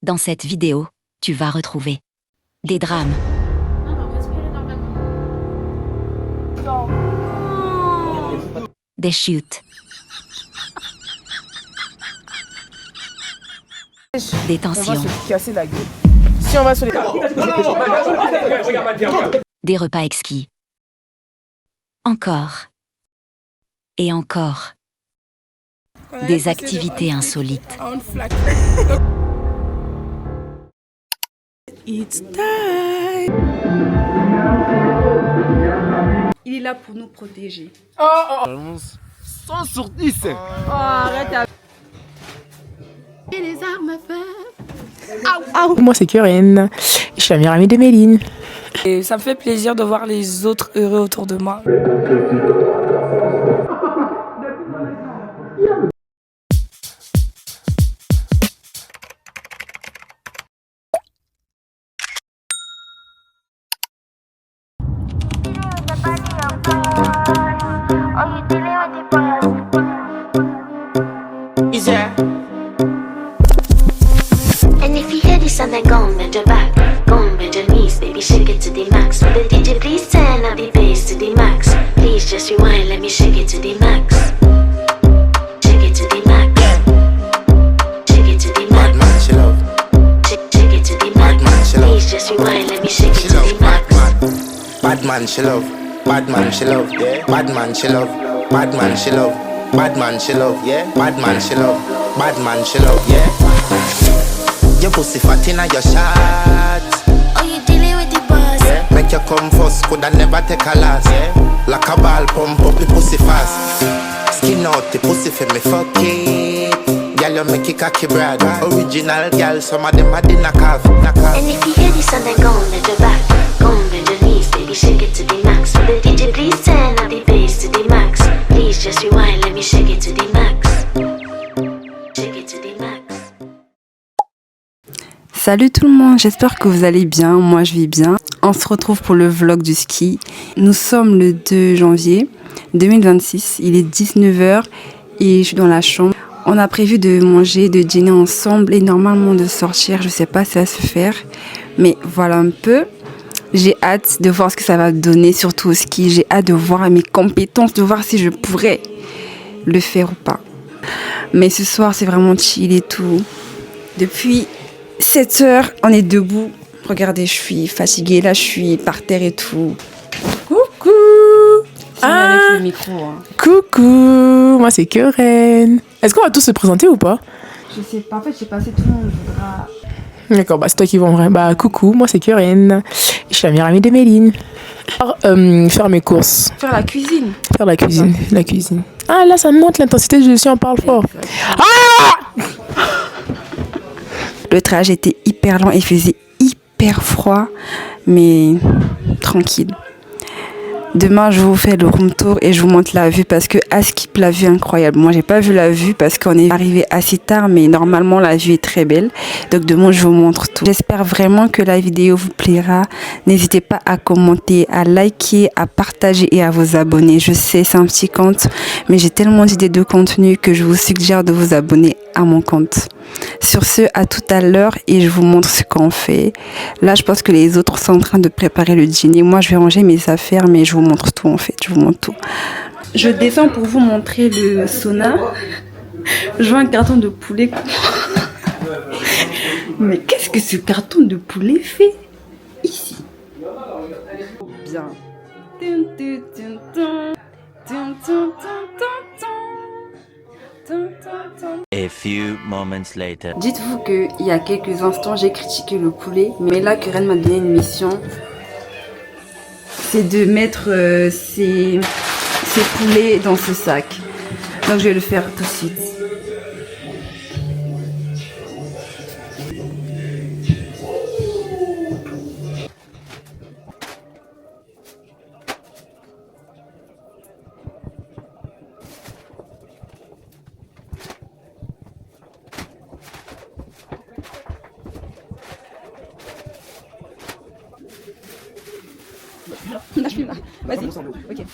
Dans cette vidéo, tu vas retrouver des drames, des chutes, des On va tensions, se casser la gueule. Si on va se les... des repas exquis. Encore et encore, des activités insolites. It's time. Il est là pour nous protéger. Oh, 100 sur 10. Arrête. Et les armes à feu. moi c'est Keren. Je suis la meilleure amie de Méline. Et ça me fait plaisir de voir les autres heureux autour de moi. And if you hear this sound, then go and bend your back. Go and bend your knees, baby, shake it to the max. Will the DJ please turn up the bass to the max? Please just rewind, let me shake it to the max. Shake it to the max. Shake it to the max. Bad man, she love. Shake it to the max. man, she love. Please just rewind, let me shake it She to love. the max. Bad man, she love. Bad man, she love. Yeah. Bad man, she love. Bad man, she love. Bad man, she love. Yeah. Bad man, she love. Bad man, she love. Yeah. Your pussy fat inna your shot. Oh, you dealing with the boss? Yeah. Make you come first, coulda never take a last. Yeah. Like a ball pump up the pussy fast. Skin out the pussy for me fuck it. Girl, you make it cocky brad. Original girl, some of them a dinner calf. And if you hear this sound, then go and bend your back. Go and bend your knees, baby, shake it to the max. Will the DJ please turn up the bass to the max? Please just rewind, let me shake it to the max. Shake it to the max. Salut tout le monde, j'espère que vous allez bien. Moi, je vais bien. On se retrouve pour le vlog du ski. Nous sommes le 2 janvier 2026. Il est 19h et je suis dans la chambre. On a prévu de manger, de dîner ensemble et normalement de sortir. Je sais pas si ça va se faire, mais voilà un peu. J'ai hâte de voir ce que ça va donner, surtout au ski. J'ai hâte de voir mes compétences, de voir si je pourrais le faire ou pas. Mais ce soir, c'est vraiment chill et tout. Depuis 7 heures, on est debout. Regardez, je suis fatiguée. Là, je suis par terre et tout. Coucou. Avec le micro. Hein. Coucou. Moi c'est Keren. Est-ce qu'on va tous se présenter ou pas? Je sais pas. En fait, j'ai passé tout le monde. Voudra... D'accord, bah c'est toi qui vas en vrai. Bah coucou, moi c'est Keren. Je suis la meilleure amie de Méline. Alors, faire mes courses. faire la cuisine. Faire la cuisine. La cuisine. Ah là, ça monte l'intensité, je suis en parle fort. Ah! Le trajet était hyper lent et faisait hyper froid, mais tranquille. Demain, je vous fais le room tour et je vous montre la vue parce que Askip, la vue est incroyable. Moi, j'ai pas vu la vue parce qu'on est arrivé assez tard, mais normalement, la vue est très belle. Donc, demain, je vous montre tout. J'espère vraiment que la vidéo vous plaira. N'hésitez pas à commenter, à liker, à partager et à vous abonner. Je sais, c'est un petit compte, mais j'ai tellement d'idées de contenu que je vous suggère de vous abonner à mon compte. Sur ce, à tout à l'heure et je vous montre ce qu'on fait. Là, je pense que les autres sont en train de préparer le dîner. Moi, je vais ranger mes affaires, mais je vous montre tout en fait. Je vous montre tout. Je descends pour vous montrer le sauna. Je vois un carton de poulet. Mais qu'est-ce que ce carton de poulet fait ici? Bien. A few moments later. Dites-vous qu'il y a quelques instants, j'ai critiqué le poulet, mais là, Keren m'a donné une mission. C'est de mettre ces poulets dans ce sac. Donc, je vais le faire tout de suite. Lâche-lui là. Vas-y. Ok.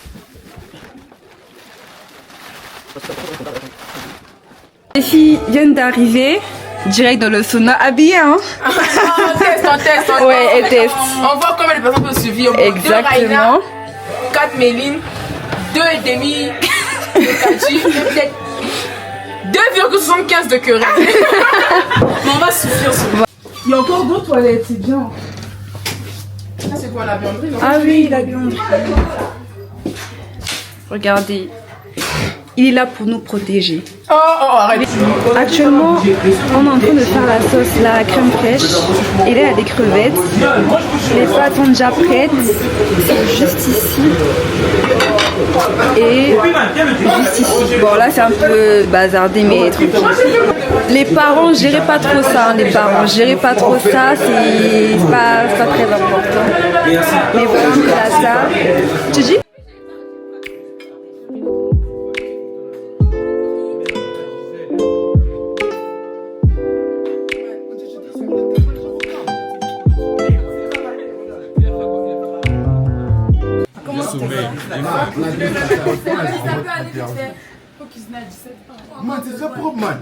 Les filles viennent d'arriver. Direct dans le sauna, habillé, hein. On teste. Ouais, elle teste. On voit combien de personnes peuvent suivre. Exactement. 4 Méline, 2,5 de Kadji, peut-être 2,75 de Curé. Mais on va suffire sur moi. Il y a encore d'autres toilettes, c'est bien. Ça, c'est quoi la buanderie, non? Ah oui, la buanderie. Regardez. Il est là pour nous protéger. Oh, arrête. Actuellement, on est en train de faire la sauce, la crème fraîche. Et là, il y a des crevettes. Les pâtes sont déjà prêtes. C'est juste ici. Et juste ici. Bon, là, c'est un peu bazardé, mais tranquille. Les parents, gérez pas trop ça. Hein, les parents, gérez pas trop ça. C'est pas très important. Mais voilà, on a ça. Tu dis? Man, c'est très propre, man.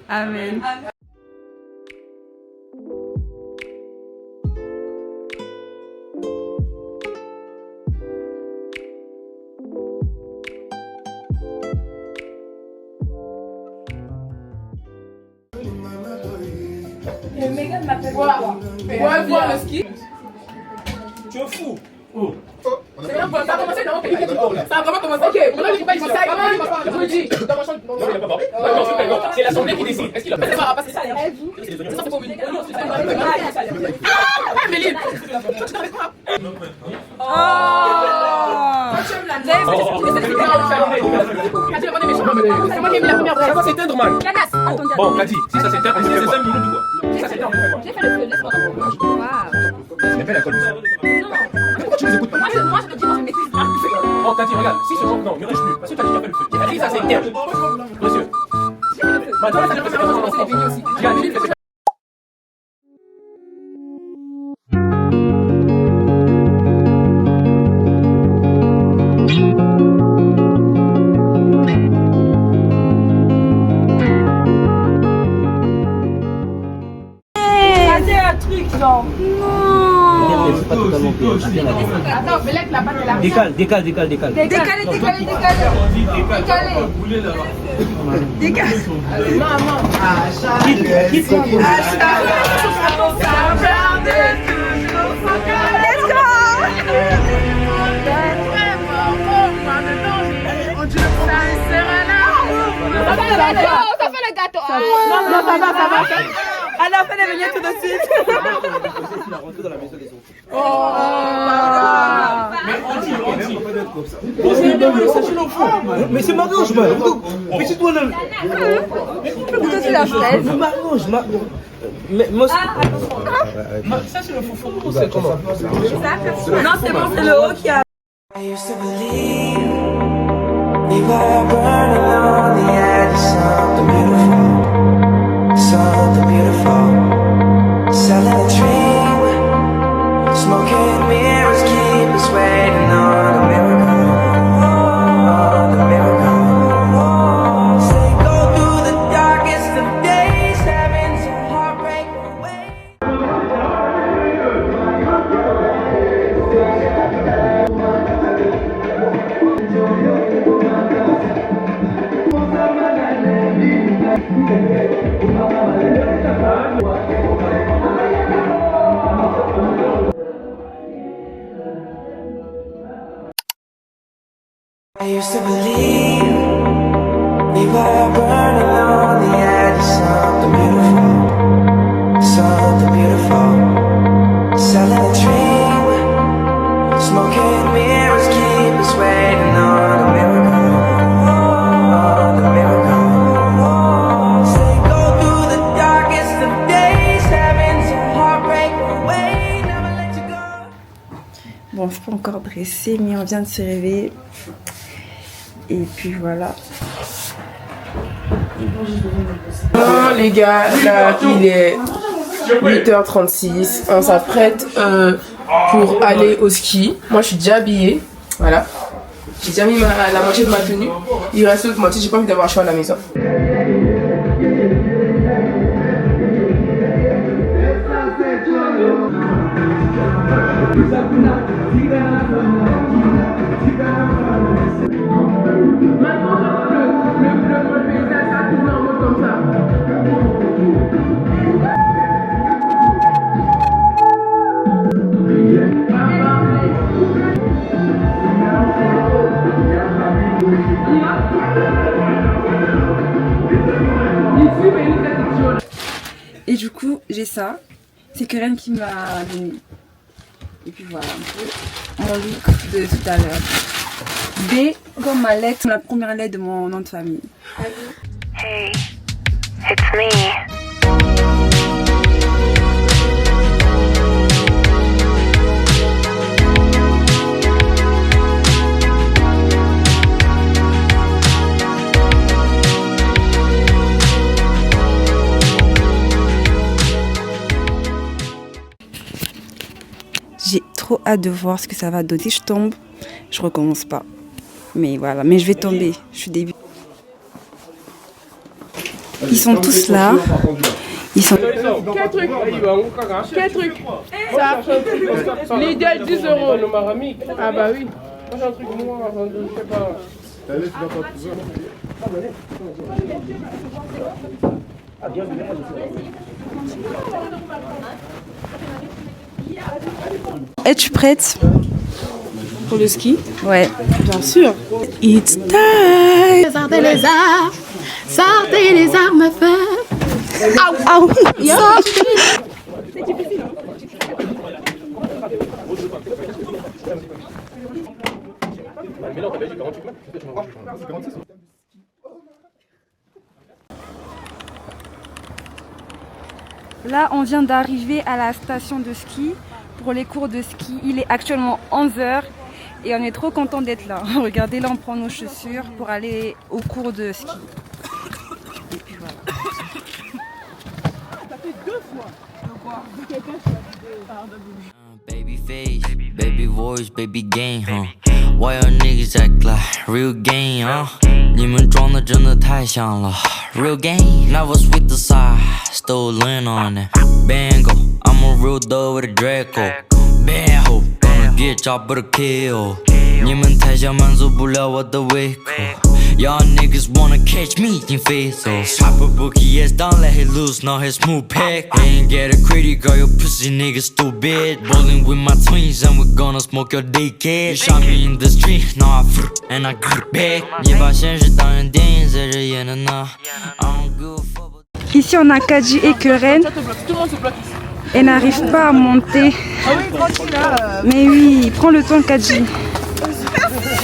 Amen. Voir le ski. Tu es fou. Ça a commencé, non? Ça a vraiment commencé. Ok, maintenant je ne pas ça. Je vous le dis. Dans ma chambre. Non, il n'a pas parlé. Non, c'est l'assemblée qui décide. Est-ce qu'il a C'est pas ça. Ça, c'est pour Méline. Ah, Méline. C'est moi qui ai mis la première ça va s'éteindre, man. Bon, Kadi, si ça s'éteint, c'est 5 minutes ou quoi? Si ça s'éteint, on fait quoi? J'ai fait le feu, laisse-moi. Ce n'est pas la colle. Non. Pourquoi tu les écoutes pas? Moi, je te dis, moi, je maîtrise pas. Oh, Kadi, regarde, si ce jour, non, ne reste plus. Parce que Kadi, tu as fait le feu. Kadi, ça s'éteint. Monsieur. Madame, ça ne peut pas commencer les bénis aussi. Kadi, fais ça. Attends, mais là, la pâte est là. Décale. Décalez. Maman. Quitte. Ça fait le gâteau. Non, ça va. Alors, fallait venir tout de suite. Il a rentré dans la maison des autres. Mais on dit. Mais c'est m'arrange, man. Mais c'est toi le. Plutôt c'est la fraise. M'arrange. Mais moi, ça c'est le foufou. C'est comment? Non, c'est bon, c'est le haut qui a. I used to believe we were burning on the edge of something beautiful, selling a dream, smoking mirrors keep us waiting on a miracle, Say go through the darkest of days, having some heartbreak away. I used to believe we were burning on the edge of something beautiful, selling a dream, smoking mirrors keep us waiting on a miracle. Say go through the darkest of days, having some heartbreak away, never let you go. Bon, je suis pas encore dressée, mais on vient de se réveiller. Et puis voilà. Bon, les gars, là il est 8h36. On s'apprête pour aller au ski. Moi je suis déjà habillée. Voilà. J'ai déjà mis la moitié de ma tenue. Il reste l'autre moitié, j'ai pas envie d'avoir chaud à la maison. Et du coup, j'ai ça. C'est Keren qui m'a donné. Et puis voilà un peu mon look de tout à l'heure. B comme ma lettre, la première lettre de mon nom de famille. Hey, it's me. J'ai trop hâte de voir ce que ça va donner. Si je tombe, je recommence pas. Mais voilà, mais je vais tomber. Je suis début. Ils sont tous là. Ils sont. Quel truc? Quel truc? Ça. L'idéal 10 €. Ah bah oui. Moi j'ai un truc noir, je sais pas. Es-tu prête? Pour le ski? Ouais. Bien sûr. It's time. Sortez les armes, sortez les armes à feu. Aouh. Là, on vient d'arriver à la station de ski pour les cours de ski. Il est actuellement 11h et on est trop content d'être là. Regardez, là, on prend nos chaussures pour aller au cours de ski. Et puis voilà. Ça fait 2 fois. Baby face, baby voice, baby game, huh? Why your niggas act like real game, huh? 你们装的真的太像了 real game. Never sweet the side, stolen on it. Bango, I'm a real dog with a Draco. Bango, gonna get job with a kill. 你们太想满足不了我的胃口。Y'all niggas wanna catch me in faces. Pop a bookie ass down, let it loose, now his smooth pack. Ain't get a critic, girl, you pussy niggas stupid. Rolling with my twins and we're gonna smoke your dickhead. You shot me in the street, now I and I got back. 你把现实当成电影在这演的呢 I don't give a fuck. Ici, on a Kadji et Keren. Elle n'arrive pas à monter. Mais oui, prends le temps, Kadji.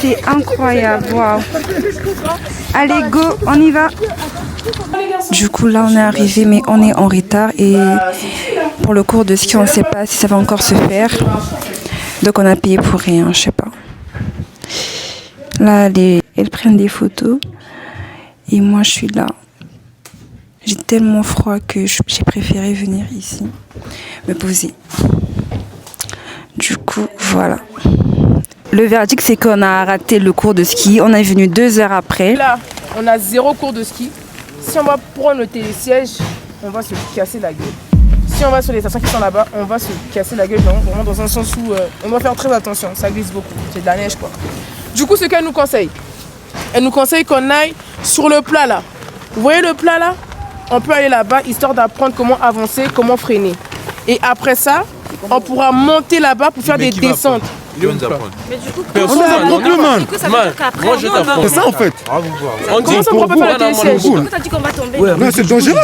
C'est incroyable, waouh. Allez, go, on y va. Du coup, là, on est arrivé, mais on est en retard. Et pour le cours de ski, on ne sait pas si ça va encore se faire. Donc, on a payé pour rien, je sais pas. Là, elles prennent des photos. Et moi, je suis là. J'ai tellement froid que j'ai préféré venir ici, me poser. Du coup, voilà. Le verdict, c'est qu'on a raté le cours de ski. On est venu 2 heures après. Là, on a 0 cours de ski. Si on va prendre le télésiège, on va se casser la gueule. Si on va sur les stations qui sont là-bas, on va se casser la gueule, vraiment dans un sens où on doit faire très attention. Ça glisse beaucoup. C'est de la neige, quoi. Du coup, ce qu'elle nous conseille, elle nous conseille qu'on aille sur le plat là. Vous voyez le plat là? On peut aller là-bas histoire d'apprendre comment avancer, comment freiner. Et après ça, on pourra monter là-bas pour faire des descentes. Il va nous apprendre. Mais du coup, Personne n'a du coup, ça veut dire qu'après, moi je t'apprends. C'est ça en fait. Comment ça, on ne pourra pas faire le télésiège? Pourquoi t'as dit qu'on va tomber? Non, c'est dangereux.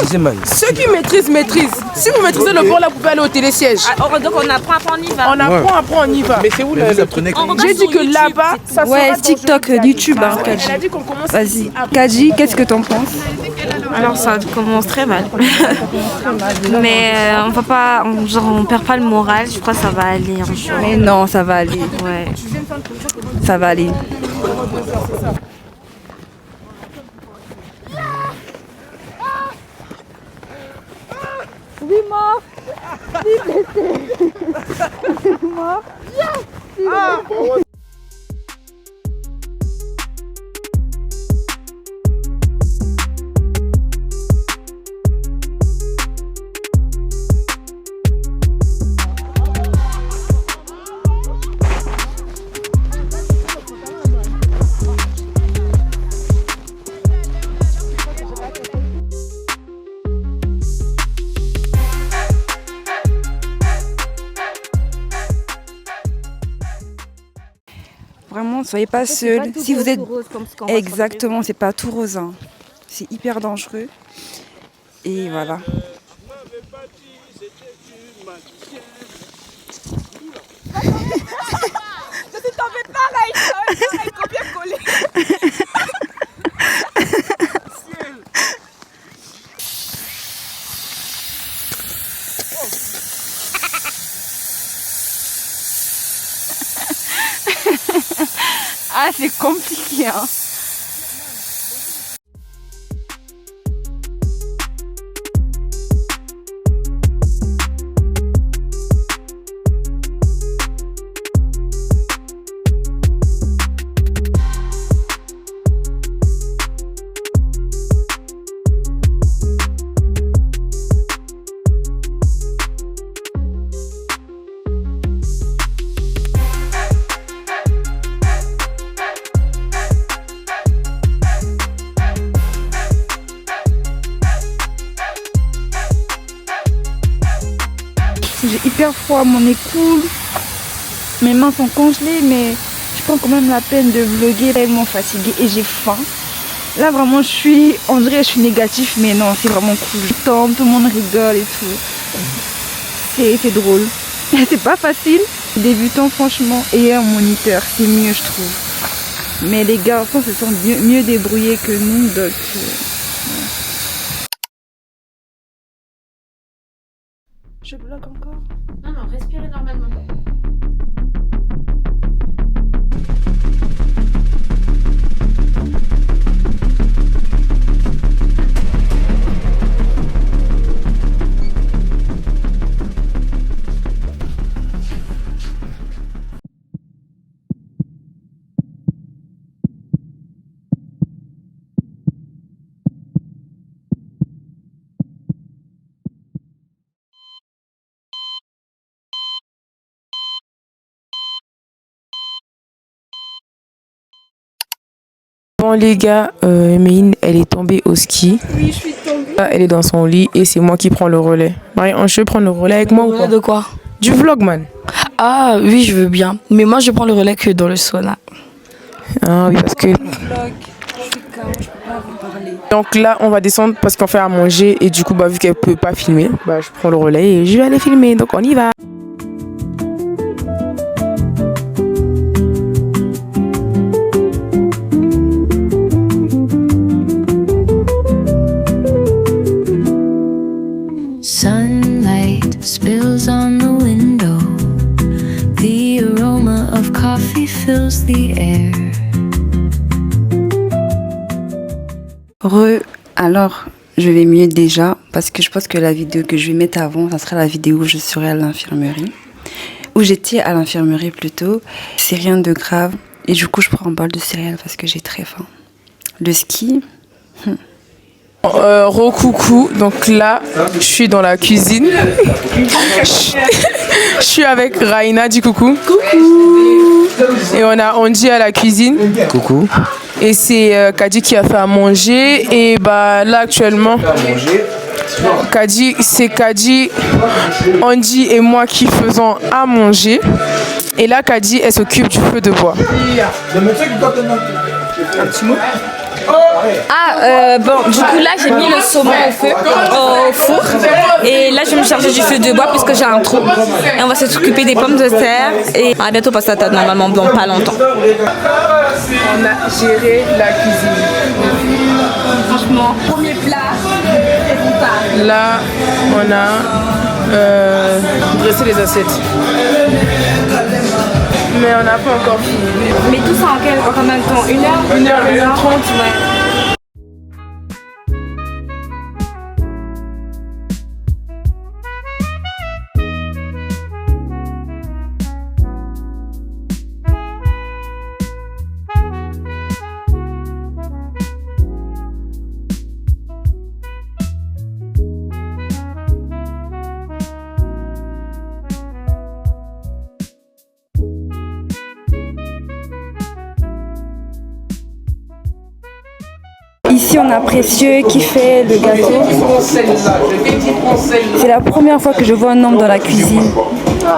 Ceux qui maîtrisent, maîtrisent. Si vous maîtrisez le port là, vous pouvez aller au télésiège. Donc on apprend, après on y va. On apprend, après on y va. Mais c'est où là? Vous apprenez J'ai dit que là-bas, ça sera Ouais, TikTok, YouTube, hein, Kadji. Elle a dit qu'on commence. Vas-y. Kadji, qu'est-ce que t'en penses? Alors ça commence très mal. Mais on va pas, on perd pas le moral. Je crois que ça va aller un jour. Mais non, ça va aller. Ouais. Ça va aller. Vraiment, soyez pas seuls. Si vous êtes exactement, c'est pas tout rose. Hein. C'est hyper dangereux. Et voilà. Je t'en fais pareil, copier-coller. Ah, c'est compliqué, hein. J'ai hyper froid, mon nez coule, mes mains sont congelées, mais je prends quand même la peine de vlogger, tellement fatiguée et j'ai faim. Là vraiment on dirait que je suis négatif, mais non, c'est vraiment cool. Je tombe, tout le monde rigole et tout. C'est drôle. C'est pas facile. Débutant franchement, et un moniteur, c'est mieux je trouve. Mais les garçons se sont mieux débrouillés que nous, donc... Je bloque encore. Non, non, respirez normalement. Bon les gars, Méine, elle est tombée au ski. Oui, je suis tombée. Là, elle est dans son lit et c'est moi qui prends le relais. Marie-Ange, tu veux prendre le relais avec moi ou pas? De quoi? Du vlog, man. Ah oui, je veux bien. Mais moi, je prends le relais que dans le sauna. Ah oui, parce que... Donc là, on va descendre parce qu'on fait à manger et du coup, bah, vu qu'elle peut pas filmer, bah, je prends le relais et je vais aller filmer. Donc on y va. Sunlight spills on the window. The aroma of coffee fills the air. Alors, je vais mieux déjà parce que je pense que la vidéo que je vais mettre avant, ça sera la vidéo où je serai à l'infirmerie. Où j'étais à l'infirmerie plutôt. C'est rien de grave. Et du coup, je prends un bol de céréales parce que j'ai très faim. Le ski... Recoucou, donc là je suis dans la cuisine. Je suis avec Raina, dis coucou. Coucou. Et on a Andy à la cuisine. Coucou. Et c'est Kadi qui a fait à manger. Et bah là actuellement c'est Kadi, Andy et moi qui faisons à manger. Et là Kadi elle s'occupe du feu de bois. Un petit mot. Bon, du coup là j'ai mis le saumon au four et là je vais me charger du feu de bois puisque j'ai un trou et on va s'occuper des pommes de terre et à bientôt parce que ça normalement dans pas longtemps. On a géré la cuisine. Franchement, premier plat. Là on a dressé les assiettes. Mais on n'a pas encore fini. Mais tout ça en combien de temps? 1h 1h30, ouais. on a Précieux qui fait le gâteau. C'est la première fois que je vois un homme dans la cuisine.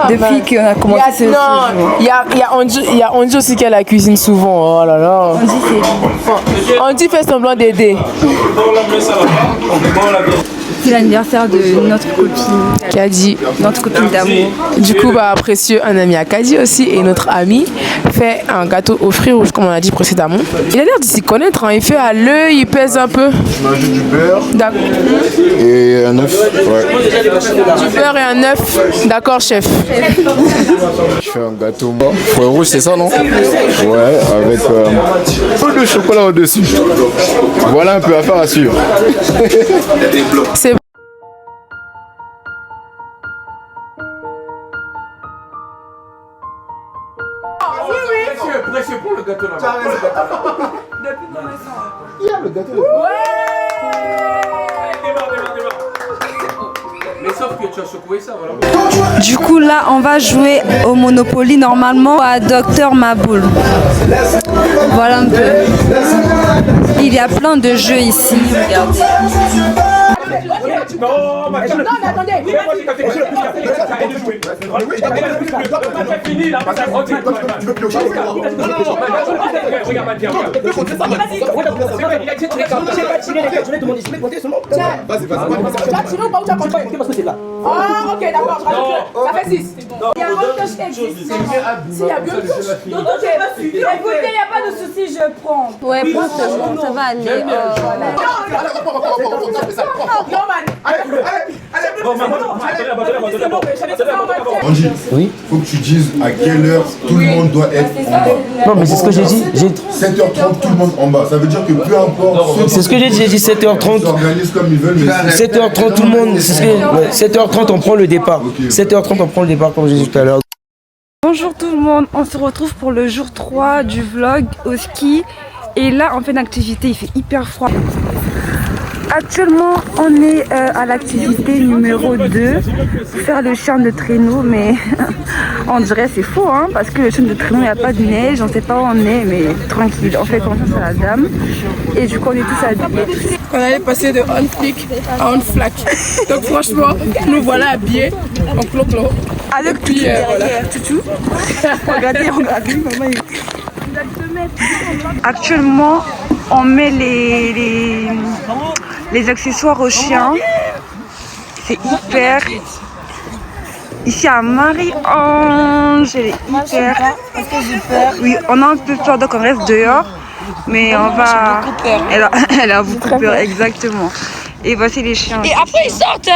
Depuis qu'on a commencé ce jour. Il y a Andy aussi qui a la cuisine souvent. Oh là là. Andy fait semblant d'aider. C'est l'anniversaire de notre copine Kadi, notre copine d'amour. Du coup, Précieux, un ami à Kadi aussi, et notre ami fait un gâteau aux fruits rouges, comme on a dit précédemment. Il a l'air de s'y connaître, hein. Il fait à l'œil, il pèse un peu. Je m'ajoute du beurre. D'accord. Et un œuf. Ouais. Du beurre et un œuf. D'accord, chef. Je fais un gâteau fruits rouges, c'est ça, non? Ouais, avec un peu de chocolat au-dessus. Voilà un peu à faire à suivre. C'est Précieux pour le gâteau là. Il y a le gâteau. Mais sauf que tu as secoué ça, voilà. Du coup, là, on va jouer au Monopoly normalement à Docteur Maboul. Voilà un peu. Il y a plein de jeux ici. Regardez. Non, mais attendez. Ah, ok, d'accord, je rajoute. Ça fait 6. Il y a un autre que je t'ai dit. S'il y a bien touche. Donc, j'ai pas suivi. Écoutez, il n'y a pas de souci, je prends. Ouais, prends seulement, ça va aller. Angie, oui. Faut que tu dises à quelle heure tout le monde doit être en bas. Non, mais c'est ce que j'ai dit. 7h30, tout le monde en bas. Ça veut dire que peu importe. C'est ce que j'ai dit 7h30. Ils s'organisent comme ils veulent. 7h30, tout le monde. 7h30, on prend le départ. 7h30, on prend le départ, comme j'ai dit tout à l'heure. Bonjour tout le monde, on se retrouve pour le jour 3 du vlog au ski. Et là, on fait une activité, il fait hyper froid. Actuellement, on est à l'activité numéro 2, faire le chien de traîneau, mais on dirait c'est faux, hein, parce que le chien de traîneau, il n'y a pas de neige, on ne sait pas où on est, mais tranquille, on fait confiance à la dame. Et du coup, on est tous habillés. On allait passer de on flic à on flac. Donc franchement, nous voilà habillés en clo-clo. Avec tout derrière, toutou. Regardez, maman. Actuellement, on met les accessoires aux chiens. C'est hyper. Ici à Marie-Ange, elle est hyper. Oui, on a un peu peur donc on reste dehors. Mais on va. Elle a beaucoup peur, exactement. Et voici les chiens. Et après, ils sortent.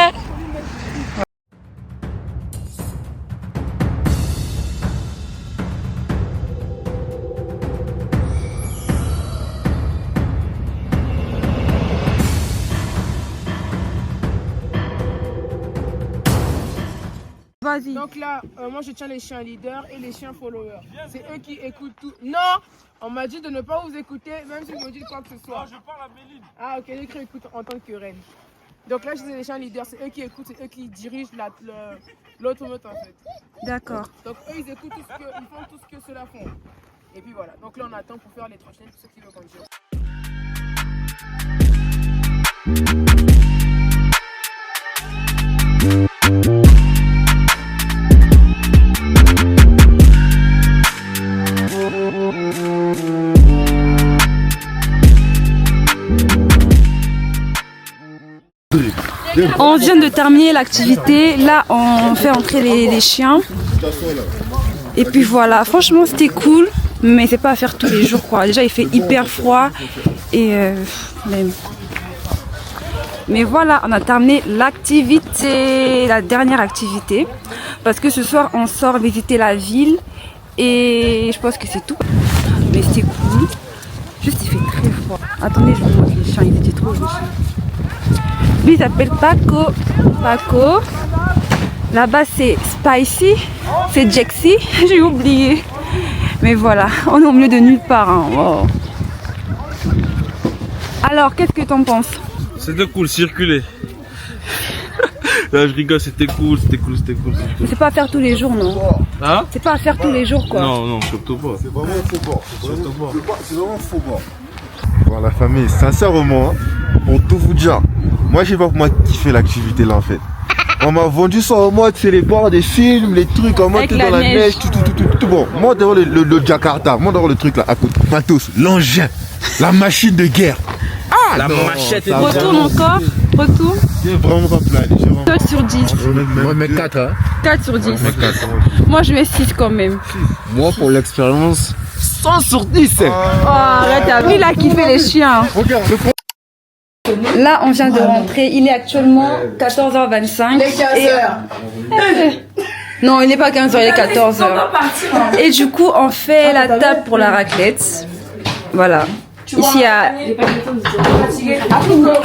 Donc là, moi je tiens les chiens leaders et les chiens followers. C'est eux qui écoutent tout. Non, on m'a dit de ne pas vous écouter, même si vous me dites quoi que ce soit. Je parle à Méline. Ah ok, j'ai cru écouter en tant que reine. Donc là, je dis les chiens leaders, c'est eux qui écoutent, c'est eux qui dirigent l'automate en fait. D'accord. Donc eux, ils écoutent tout ce que, ils font tout ce que ceux-là font. Et puis voilà, donc là on attend pour faire les trottinettes pour ceux qui veulent conduire. On vient de terminer l'activité. Là, on fait entrer les chiens. Et puis voilà, franchement, c'était cool. Mais c'est pas à faire tous les jours, quoi. Déjà, il fait hyper froid. Et mais voilà, on a terminé l'activité, la dernière activité. Parce que ce soir, on sort visiter la ville. Et je pense que c'est tout. Mais c'était cool. Juste, il fait très froid. Attendez, je vous montre les chiens. Ils étaient trop riches. Lui, il s'appelle Paco. Paco. Là-bas, c'est Spicy. C'est Jexy. J'ai oublié. Mais voilà, on est au milieu de nulle part. Hein. Wow. Alors, qu'est-ce que t'en penses? C'était cool, circuler. Là, je rigole, c'était cool. Mais c'est pas à faire tous les jours, non? Hein? C'est pas à faire tous les jours, quoi. Non, surtout pas. C'est vraiment un faux bord. C'est vraiment un faux bord. Bon, la famille, sincèrement, pour tout vous dire, moi j'ai pas moi kiffé l'activité là en fait. On m'a vendu ça en mode c'est les bords des films, les trucs en mode t'es dans la neige, tout. Bon, moi devant le Jakarta, moi devant le truc là à côté. Matos, l'engin, la machine de guerre. Ah la non, machette. Retourne encore, retourne. C'est vraiment pas plein. 4 sur 10. Moi je mets 4 hein. 4 sur 10. Moi je mets 6 quand même. Moi pour l'expérience, 100 sur 10. Oh arrête, il a kiffé les chiens. Regarde, Là, on vient de rentrer. Il est actuellement 14h25. Il est 15h. Non, il n'est pas 15h, il est 14h. Et du coup, on fait la table pour la raclette. Voilà. Ici, il y a...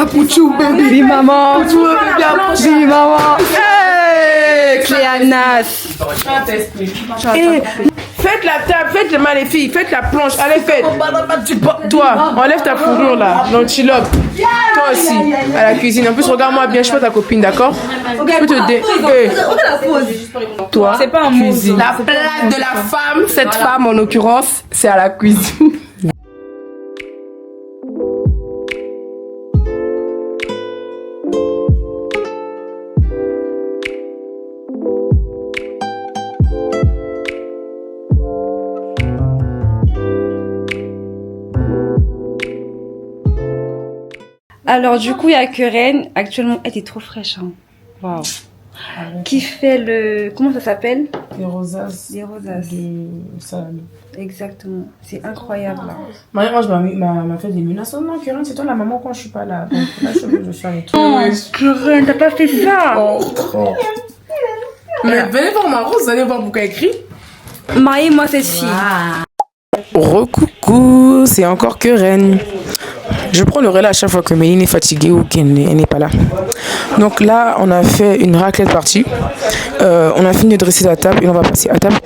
Apouchou, baby maman. Baby maman. Hey, Cléanas. Faites la table, faites le mal les filles, faites la planche, allez faites. Toi, enlève ta fourrure là, l'antilope. Toi aussi, à la cuisine. En plus, regarde-moi bien, je suis pas ta copine, d'accord? Je peux te dire. Toi, c'est pas un mot. La place de la femme, cette femme en l'occurrence, c'est à la cuisine. Alors, du coup, il y a que Reine. Actuellement, elle est trop fraîche. Hein. Waouh. Qui fait le... Comment ça s'appelle? Les rosas. Les rosas. Salade. Exactement. C'est incroyable. Là. Marie-Ange m'a fait des menaces. Oh non, Keren, c'est toi la maman quand je suis pas là. Donc là, je suis avec toi. Oh, Keren, t'as pas fait ça. Mais venez voir ma rose, vous allez voir pourquoi elle écrit. Mariez-moi cette fille. Recoucou, c'est encore Keren. Je prends le relais à chaque fois que Méline est fatiguée ou qu'elle n'est pas là. Donc là, on a fait une raclette partie. On a fini de dresser la table et on va passer à table.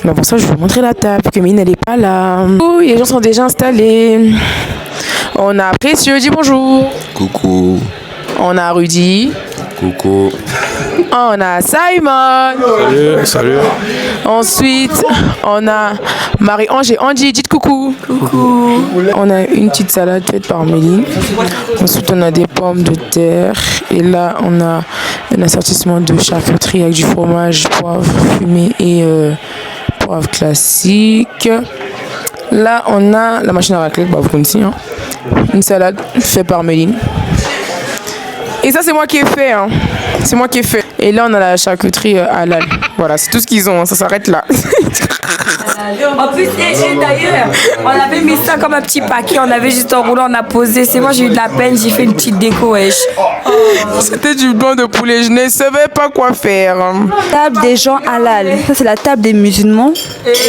Mais pour ça, je vais vous montrer la table, que Méline n'est pas là. Oh, les gens sont déjà installés. On a Précieux, dis bonjour. coucou. On a Rudy. Coucou. On a Simon. Salut, salut. Ensuite, on a Marie-Ange et Andy. Dites coucou. Coucou. On a une petite salade faite par Méline. Ensuite, on a des pommes de terre. Et là, on a un assortissement de charcuterie avec du fromage, poivre fumé et poivre classique. Là, on a la machine à raclette, bah, vous connaissez, hein. Une salade faite par Méline. Et ça, c'est moi qui ai fait, hein. C'est moi qui ai fait. Et là, on a la charcuterie halal. Voilà, c'est tout ce qu'ils ont, hein. Ça s'arrête là. En plus, et d'ailleurs, on avait mis ça comme un petit paquet, on avait juste enroulé, on a posé. C'est moi, j'ai eu de la peine, j'ai fait une petite déco, wesh. C'était du blanc de poulet, je ne savais pas quoi faire. Table des gens halal. Ça, c'est la table des musulmans.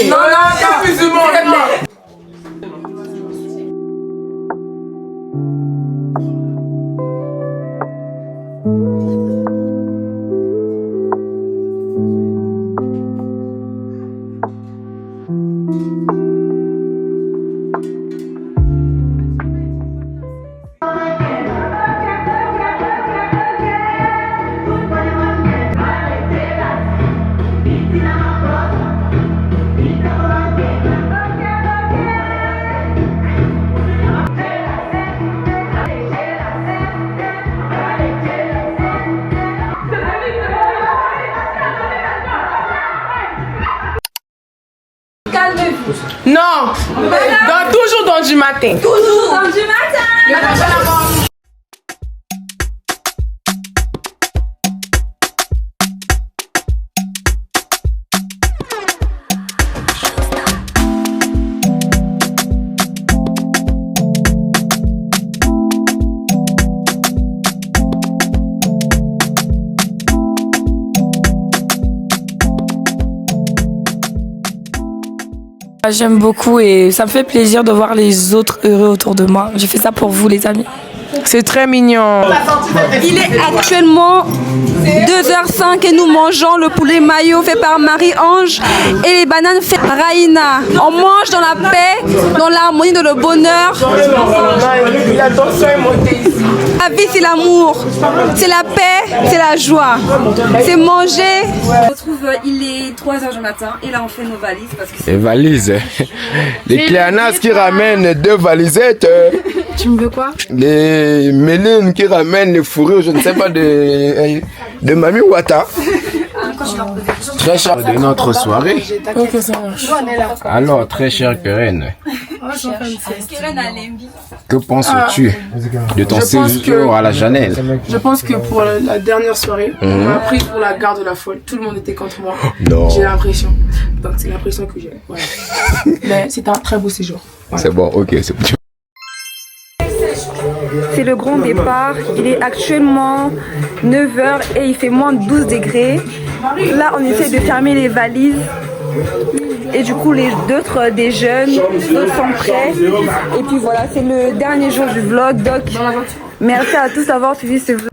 Non, non, musulmans, non, toujours dans du matin. Toujours dans du matin. J'aime beaucoup et ça me fait plaisir de voir les autres heureux autour de moi. Je fais ça pour vous, les amis. C'est très mignon. Il est actuellement 2h05 et nous mangeons le poulet maillot fait par Marie-Ange et les bananes faites par Raïna. On mange dans la paix, dans l'harmonie, dans le bonheur. La tension est montée ici. La vie, c'est l'amour, c'est la paix, c'est la joie, c'est manger. On se retrouve, il est 3h du matin et là on fait nos valises. Parce que les valises. Les Cléanas qui ramènent 2 valisettes. Tu me veux quoi? Les Mélines qui ramènent les fourrures, je ne sais pas, de Mami Wata. Très cher de notre soirée. Ok, ça marche. Alors, très chère Keren, que penses-tu de ton séjour à la Janelle? Je pense que pour la dernière soirée, on m'a pris pour la garde de la folle. Tout le monde était contre moi. Non. J'ai l'impression. Donc c'est l'impression que j'ai. Voilà. Mais c'est un très beau séjour. Voilà. C'est bon, ok, c'est bon. C'est le grand départ, il est actuellement 9h et il fait moins de 12 degrés. Là on essaie de fermer les valises et du coup les d'autres des jeunes, d'autres sont prêts. Et puis voilà, c'est le dernier jour du vlog, donc merci à tous d'avoir suivi ce vlog.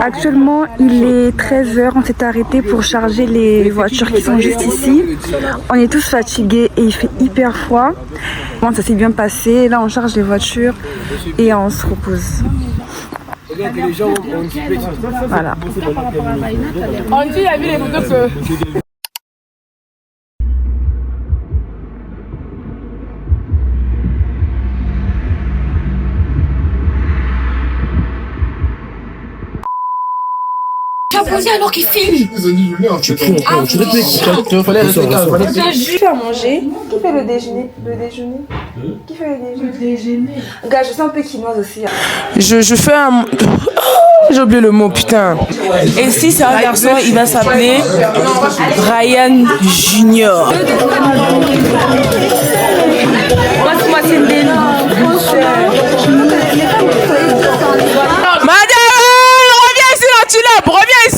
Actuellement il est 13h, on s'est arrêté pour charger les voitures qui sont juste ici. On est tous fatigués et il fait hyper froid. Bon, ça s'est bien passé, là on charge les voitures et on se repose. Voilà. On dit, il a vu les photos que... Posé alors qu'il filme. Tu fais à manger. Qui fait le déjeuner? Qui fait le déjeuner? Gars, je sens un peu quinoise aussi. Je fais un... J'ai oublié le mot, putain. Et si c'est un garçon, il va s'appeler Ryan Junior. Moi c'est une déno.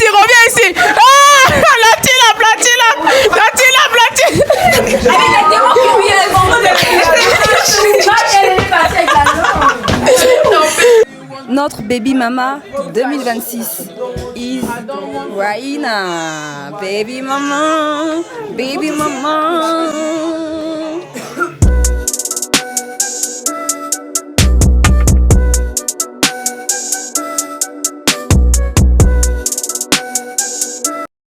Reviens ici. Ah, la tilap. Avec la démon qui lui est Notre baby mama 2026 is Raina. Baby mama.